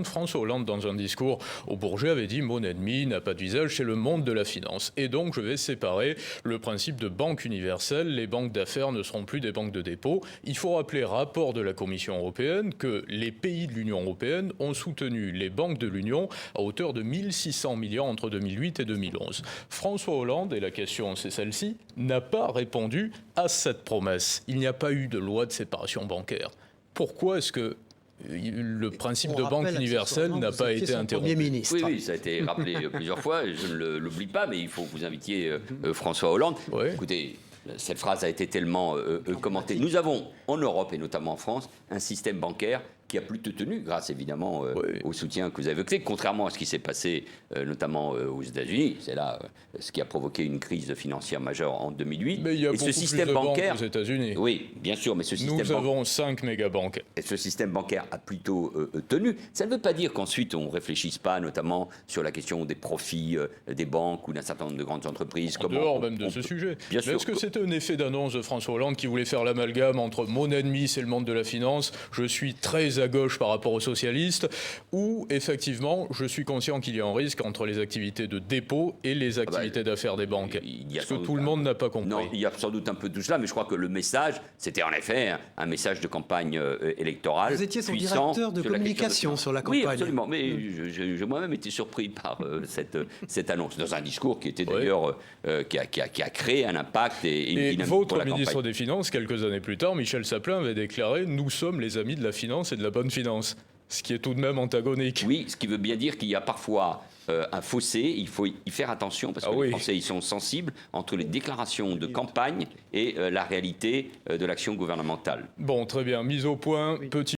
François Hollande, dans un discours au Bourget, avait dit « Mon ennemi n'a pas de visage, c'est le monde de la finance ». Et donc, je vais séparer le principe de banque universelle. Les banques d'affaires ne seront plus des banques de dépôt. Il faut rappeler, rapport de la Commission européenne, que les pays de l'Union européenne ont soutenu les banques de l'Union à hauteur de 1600 milliards entre 2008 et 2011. François Hollande, et la question c'est celle-ci, n'a pas répondu à cette promesse. Il n'y a pas eu de loi de séparation bancaire. Pourquoi est-ce que le principe de banque universelle n'a pas été interrompu? Oui, ça a été rappelé plusieurs fois, je ne l'oublie pas, mais il faut que vous invitiez François Hollande. Oui. Écoutez, cette phrase a été tellement commentée. Nous avons, en Europe et notamment en France, un système bancaire qui a plutôt tenu, grâce évidemment au soutien que vous avez évoqué, contrairement à ce qui s'est passé notamment aux États-Unis. C'est là ce qui a provoqué une crise financière majeure en 2008. Mais il y a beaucoup ce système plus de bancaire banques aux États-Unis. Oui, bien sûr, mais ce système Nous avons 5 mégabanques. Et ce système bancaire a plutôt tenu. Ça ne veut pas dire qu'ensuite on ne réfléchisse pas, notamment sur la question des profits des banques ou d'un certain nombre de grandes entreprises. En dehors même de ce sujet. Bien sûr. Est-ce que c'était un effet d'annonce de François Hollande qui voulait faire l'amalgame entre mon ennemi, c'est le monde de la finance, je suis très à gauche par rapport aux socialistes, ou effectivement, je suis conscient qu'il y a un risque entre les activités de dépôt et les activités d'affaires des banques? Parce que tout le monde n'a pas compris. Non, il y a sans doute un peu tout cela, mais je crois que le message, c'était en effet un message de campagne électorale. Vous étiez son puissant directeur de communication sur la campagne. Oui, absolument. Mais j'ai moi-même été surpris par cette annonce, dans un discours qui était d'ailleurs qui a créé un impact et une dynamique pour la votre ministre campagne. des Finances, quelques années plus tard, Michel Sapin avait déclaré « Nous sommes les amis de la finance et de la bonne finance ». Ce qui est tout de même antagonique. Oui, ce qui veut bien dire qu'il y a parfois un fossé, il faut y faire attention, parce que les Français ils sont sensibles entre les déclarations de campagne et la réalité de l'action gouvernementale. Bon, très bien. Mise au point, petit